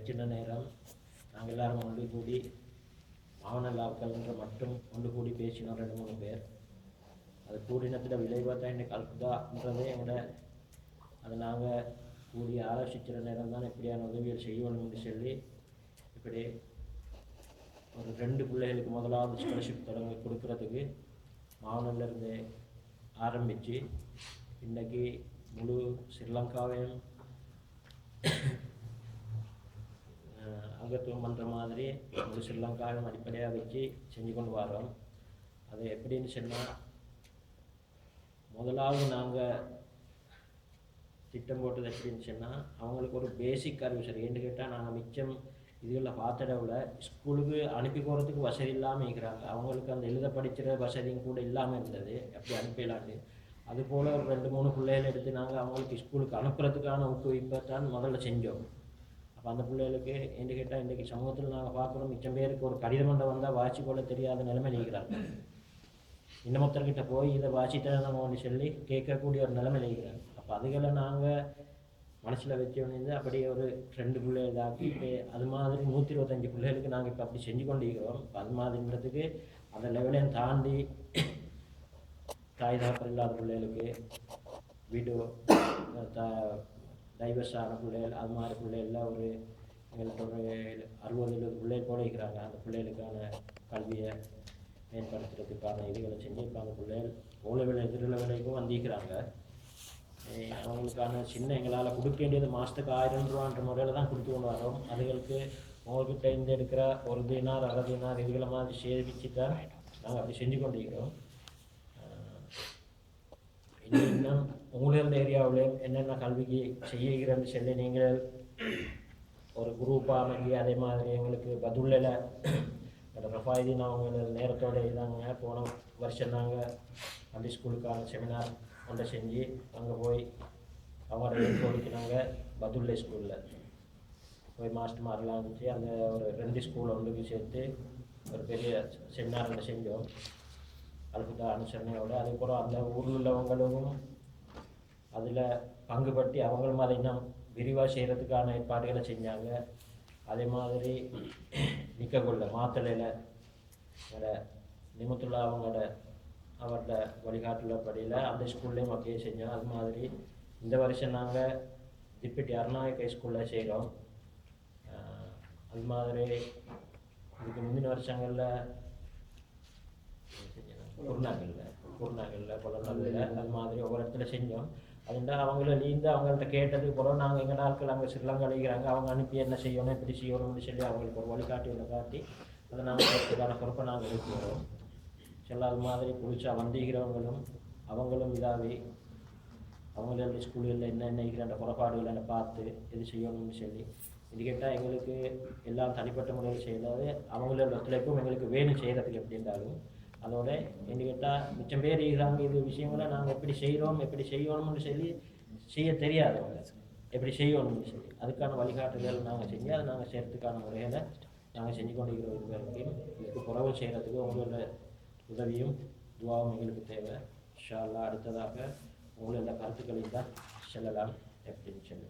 சின்ன நேரம் நாங்கள் எல்லாரும் ஒன்று கூடி மாவனல்லாக்கள்ன்ற மட்டும் ஒன்று கூடி பேசினோம் 2-3 பேர். அது கூடினத்தில் விளைவாக இன்னைக்கு கல்குதான்றதே எங்களை அதை நாங்கள் கூடி ஆலோசிக்கிற நேரம் தான் எப்படியான உதவிகள் செய்யணும்னு சொல்லி இப்படி ஒரு 2 பிள்ளைகளுக்கு முதலாவது ஸ்காலர்ஷிப் தொடங்கி கொடுக்கறதுக்கு மாவனிலிருந்து ஆரம்பித்து இன்றைக்கி முழு ஸ்ரீலங்காவையும் அங்கத்துவம் பண்ணுற மாதிரி முழு ஸ்ரீலங்காவையும் அடிப்படையாக வச்சு செஞ்சு கொண்டு வரோம். அது எப்படின்னு சொன்னால், முதலாவது நாங்கள் திட்டம் போட்டது எப்படின்னு சொன்னால், அவங்களுக்கு ஒரு பேசிக் அறிவு சரி ஏன்னு கேட்டால் நாங்கள் மிச்சம் இதுகளில் பார்த்தடவில் ஸ்கூலுக்கு அனுப்பி போகிறதுக்கு வசதி இல்லாமல் இருக்கிறாங்க. அவங்களுக்கு அந்த எழுத படிக்கிற வசதியும் கூட இல்லாமல் இருந்தது, எப்படி அனுப்பிடலான்னு. அதுபோல் ஒரு 2-3 பிள்ளைகள் எடுத்து நாங்கள் அவங்களுக்கு ஸ்கூலுக்கு அனுப்புறதுக்கான ஊக்குவிப்பை தான் முதல்ல செஞ்சோம். அப்போ அந்த பிள்ளைகளுக்கு என்று கேட்டால் இன்றைக்கி சமூகத்தில் நாங்கள் பார்க்குறோம், மிச்சம் பேருக்கு ஒரு கடிதம் கொண்டு வந்தால் வாசி போல தெரியாத நிலைமை இருக்கிறாங்க. இன்னமொத்தர்கிட்ட போய் இதை வாசிட்டேன் நம்ம சொல்லி கேட்கக்கூடிய ஒரு நிலைமை இருக்கிறாங்க. அப்போ அதுகளை நாங்கள் மனசில் வச்சோன்னு அப்படி ஒரு 2 பிள்ளைகள் ஆக்கிட்டு அது மாதிரி 125 பிள்ளைகளுக்கு நாங்கள் இப்போ அப்படி செஞ்சு கொண்டு இருக்கிறோம். இப்போ அது மாதிரின்றதுக்கு அந்த லெவலையும் தாண்டி தாய் தகப்பன் இல்லாத பிள்ளைகளுக்கு வீடு டைவர்ஸான பிள்ளைகள் அது மாதிரி பிள்ளைகள்லாம் ஒரு எங்களுக்கு ஒரு 60-70 பிள்ளைகள் போல இருக்கிறாங்க. அந்த பிள்ளைகளுக்கான கல்வியை மேம்படுத்துறதுக்கான இதுகளை செஞ்சு இப்போ அந்த பிள்ளைகள் ஓலவிலை திருவிழாவிலைக்கும் வந்திருக்கிறாங்க. அவங்களுக்கான சின்ன எங்களால் கொடுக்க வேண்டியது மாதத்துக்கு 1000 ரூபான்ற முறையில் தான் கொடுத்து கொண்டு வரோம். அதுகளுக்கு உங்கள்கிட்ட இருந்து எடுக்கிற 1 தினார் 1/2 தினார் இதுகளை மாதிரி சேமிச்சு தான் நாங்கள் அப்படி செஞ்சு கொண்டிருக்கிறோம். இன்னும் உங்களோட ஏரியாவில் என்னென்ன கல்விக்கு செய்கிறேன்னு சொல்லி நீங்கள் ஒரு குரூப்பாக அமைக்கி அதே மாதிரி எங்களுக்கு பதுல்லில் ரஃபாயுதீன் அவங்க நேரத்தோடு இதாங்க போன வருஷம் நாங்கள் அந்த ஸ்கூலுக்கான செமினார் ஒன்றை செஞ்சு அங்கே போய் அவங்களோட ஏற்பாடுக்கு நாங்கள் பதுல்லை ஸ்கூலில் போய் மாஸ்டர் மாதிரிலாம் இருந்துச்சு. அந்த ஒரு 2 ஸ்கூல் ஒன்றுக்கு சேர்த்து ஒரு பெரிய செமினார் ஒன்று செஞ்சோம் அதுக்கு அனுசரணையோடு. அதுக்கப்புறம் அந்த ஊரில் உள்ளவங்களும் அதில் பங்குபற்றி அவங்களும் அதை இன்னும் விரிவாக செய்கிறதுக்கான ஏற்பாடுகளை செஞ்சாங்க. அதே மாதிரி நிற்கக்குள்ள மாத்தளையில் நிமித்துள்ள அவரோட வழிகாட்டுல படியில் அந்த ஸ்கூல்லையும் அப்படியே செஞ்சோம். அது மாதிரி இந்த வருஷம் நாங்கள் திப்பிட்டி அருணாயக்க ஸ்கூலில் செய்கிறோம். அது மாதிரி இதுக்கு முந்தின வருஷங்களில் குருநாகலில் கொலநாளில் அது மாதிரி ஒவ்வொரு இடத்துல செஞ்சோம். அதுண்டா அவங்கள நீந்து அவங்கள்ட்ட கேட்டதுக்கு பிறகு நாங்கள் எங்கள் நாட்கள் அங்கே ஸ்ரீலங்கா அழைக்கிறாங்க, அவங்க அனுப்பி என்ன செய்யணும் எப்படி செய்யணும்னு சொல்லி அவங்களுக்கு ஒரு வழிகாட்டி ஒன்று காட்டி அதை நாங்கள் அதுக்கான பொறுப்பை நாங்கள் எடுத்துக்கிறோம். சில அது மாதிரி பிடிச்சா வந்திருக்கிறவங்களும் அவங்களும் இதாகவே அவங்களோட ஸ்கூல்களில் என்னென்ன இருக்கிற அந்த புறப்பாடுகளை பார்த்து எது செய்யணும்னு சொல்லி இது கேட்டால் எங்களுக்கு எல்லாம் தனிப்பட்ட முறையில் செய்யறது அவங்களோட ஒத்துழைப்பும் எங்களுக்கு வேணும் செய்கிறதுக்கு எப்படி இருந்தாலும். அதோட என்ன கேட்டால் மிச்சம் பேர் இருக்கிறாங்க இது விஷயங்களை நாங்கள் எப்படி செய்யணும்னு சொல்லி செய்ய தெரியாதவங்க எப்படி செய்யணும்னு சொல்லி அதுக்கான வழிகாட்டுதல் நாங்கள் செஞ்சு அதை நாங்கள் செய்கிறதுக்கான முறைகளை நாங்கள் செஞ்சு கொண்டு இருக்கிற இது வரைக்கும் இதுக்கு புறவு செய்கிறதுக்கு உங்களோட உதவியும் துவாவும் எங்களுக்கு தேவை. இன்ஷா அல்லாஹ் அடுத்ததாக உங்களோட கருத்துக்களையும் தான் செல்லலாம் எப்படின்னு சொல்லி